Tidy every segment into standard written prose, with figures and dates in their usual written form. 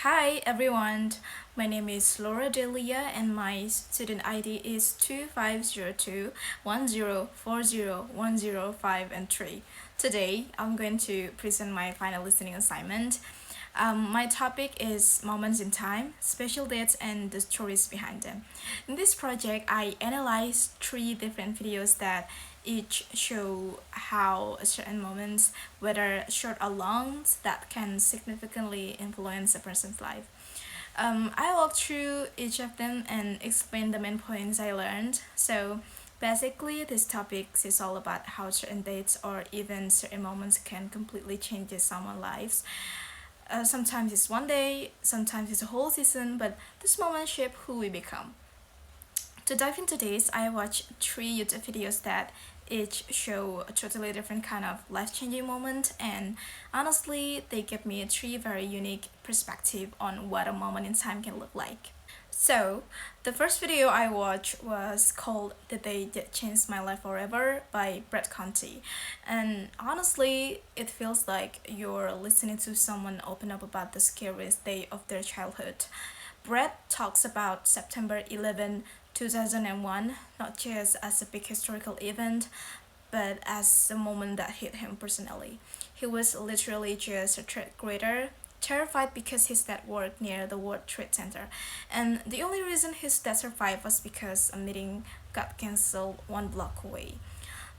Hi everyone, my name is Delia and my student ID is 250210401005 and 3. Today I'm going to present my final listening assignment. My topic is moments in time, special dates and the stories behind them. In this project, I analyzed three different videos that each show how certain moments, whether short or long, that can significantly influence a person's life. I walked through each of them and explained the main points I learned. So basically, this topic is all about how certain dates or even certain moments can completely change someone's lives. Sometimes it's one day, sometimes it's a whole season, but this moment shape who we become. To dive into this, I watched three YouTube videos that each show a totally different kind of life-changing moment, and honestly, they give me three very unique perspective on what a moment in time can look like. So, the first video I watched was called The Day That Changed My Life Forever by Brett Conti. And honestly, it feels like you're listening to someone open up about the scariest day of their childhood. Brett talks about September 11, 2001, not just as a big historical event, but as a moment that hit him personally. He was literally just a third grader, terrified because his dad worked near the World Trade Center, and the only reason his dad survived was because a meeting got cancelled one block away.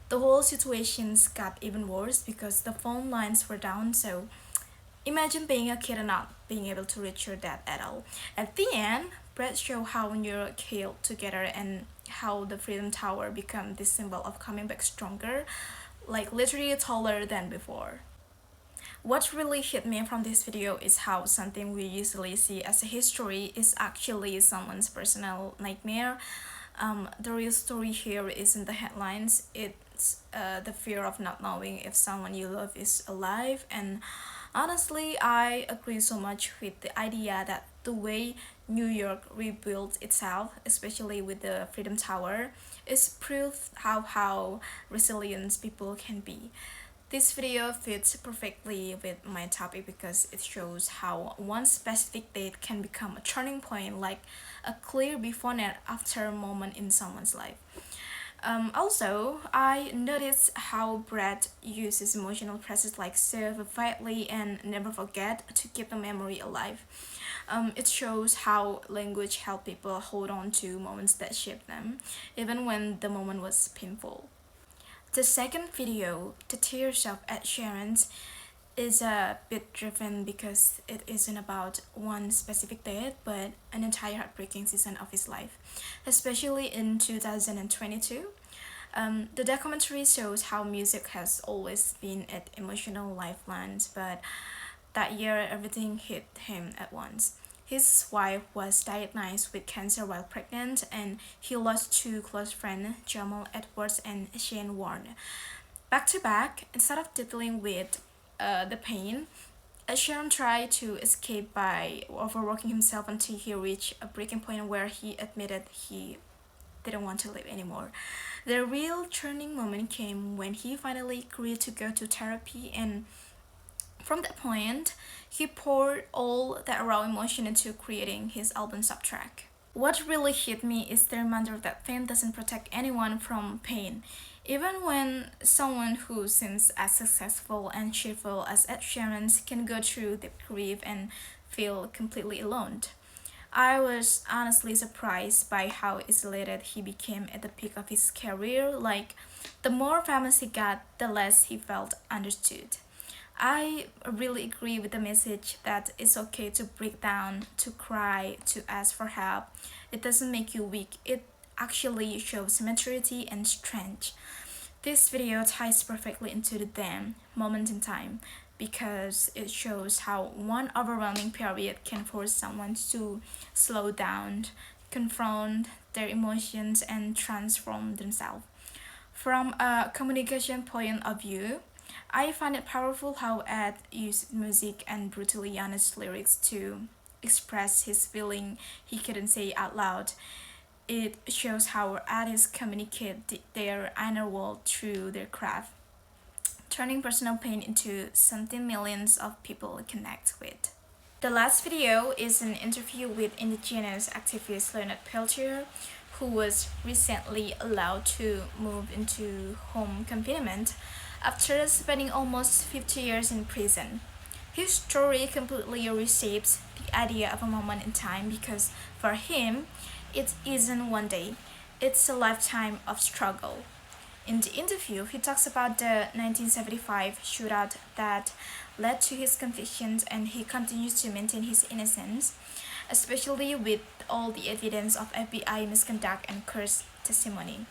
The whole situation got even worse because the phone lines were down, so imagine being a kid and not being able to reach your dad at all. At the end, Brett showed how New York healed together and how the Freedom Tower became this symbol of coming back stronger, like literally taller than before. What really hit me from this video is how something we usually see as a history is actually someone's personal nightmare. The real story here isn't the headlines, it's the fear of not knowing if someone you love is alive. And honestly, I agree so much with the idea that the way New York rebuilt itself, especially with the Freedom Tower, is proof how resilient people can be. This video fits perfectly with my topic because it shows how one specific date can become a turning point, like a clear before and after moment in someone's life. Also, I noticed how Brad uses emotional phrases like serve vividly and never forget to keep the memory alive. It shows how language helps people hold on to moments that shape them, even when the moment was painful. The second video, The Tears of Ed Sheeran's, is a bit driven because it isn't about one specific date but an entire heartbreaking season of his life, especially in 2022. The documentary shows how music has always been an emotional lifeline, but that year everything hit him at once. His wife was diagnosed with cancer while pregnant, and he lost two close friends, Jamal Edwards and Shane Warne. Back to back, instead of dealing with the pain, Sharon tried to escape by overworking himself until he reached a breaking point where he admitted he didn't want to live anymore. The real turning moment came when he finally agreed to go to therapy, and from that point, he poured all that raw emotion into creating his album Subtrack. What really hit me is the reminder that fame doesn't protect anyone from pain. Even when someone who seems as successful and cheerful as Ed Sheeran can go through deep grief and feel completely alone. I was honestly surprised by how isolated he became at the peak of his career. Like, the more famous he got, the less he felt understood. I really agree with the message that it's okay to break down, to cry, to ask for help. It doesn't make you weak, it actually shows maturity and strength. This video ties perfectly into the damn moment in time because it shows how one overwhelming period can force someone to slow down, confront their emotions, and transform themselves. From a communication point of view, I find it powerful how Ed used music and brutally honest lyrics to express his feeling he couldn't say out loud. It shows how artists communicate their inner world through their craft, turning personal pain into something millions of people connect with. The last video is an interview with indigenous activist Leonard Peltier, who was recently allowed to move into home confinement after spending almost 50 years in prison. His story completely reshapes the idea of a moment in time because for him, it isn't one day, it's a lifetime of struggle. In the interview, he talks about the 1975 shootout that led to his convictions, and he continues to maintain his innocence, especially with all the evidence of FBI misconduct and cursed testimony.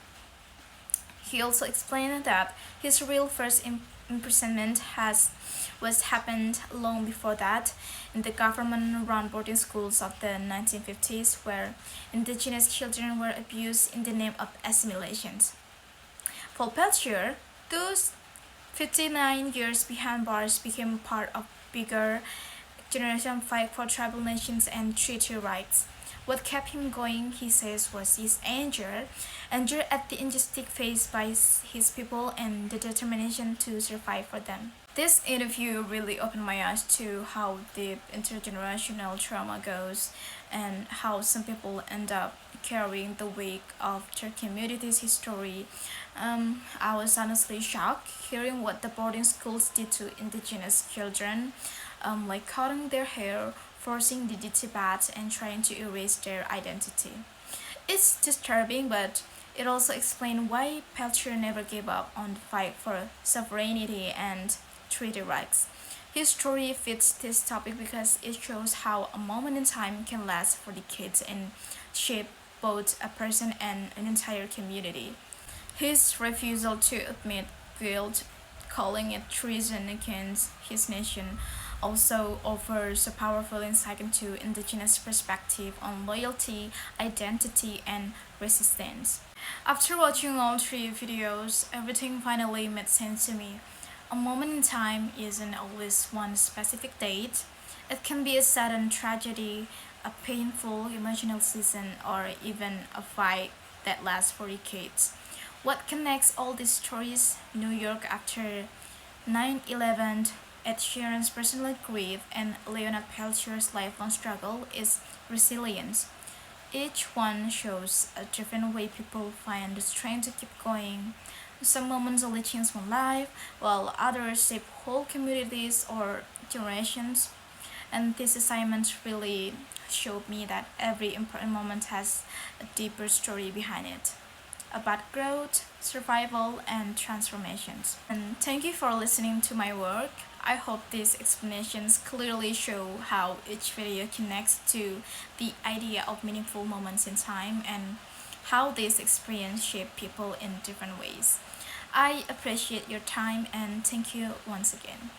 He also explained that his real first imprisonment was happened long before that in the government-run boarding schools of the 1950s, where indigenous children were abused in the name of assimilation. For Peltier, those 59 years behind bars became part of bigger generation fight for tribal nations and treaty rights. What kept him going, he says, was his anger at the injustice faced by his people and the determination to survive for them. This interview really opened my eyes to how deep intergenerational trauma goes and how some people end up carrying the weight of their community's history. I was honestly shocked hearing what the boarding schools did to indigenous children, like cutting their hair, forcing DDT baths, and trying to erase their identity. It's disturbing, but it also explains why Peltier never gave up on the fight for sovereignty and treaty rights. His story fits this topic because it shows how a moment in time can last for decades and shape both a person and an entire community. His refusal to admit guilt, calling it treason against his nation, also offers a powerful insight into indigenous perspective on loyalty, identity, and resistance. After watching all three videos, everything finally made sense to me. A moment in time isn't always one specific date. It can be a sudden tragedy, a painful emotional season, or even a fight that lasts for decades. What connects all these stories? New York after 9/11, Ed Sheeran's personal grief, and Leonard Peltier's lifelong struggle is resilience. Each one shows a different way people find the strength to keep going. Some moments only change one life, while others shape whole communities or generations. And this assignment really showed me that every important moment has a deeper story behind it about growth, survival, and transformations. And thank you for listening to my work. I hope these explanations clearly show how each video connects to the idea of meaningful moments in time and how this experience shape people in different ways. I appreciate your time and thank you once again.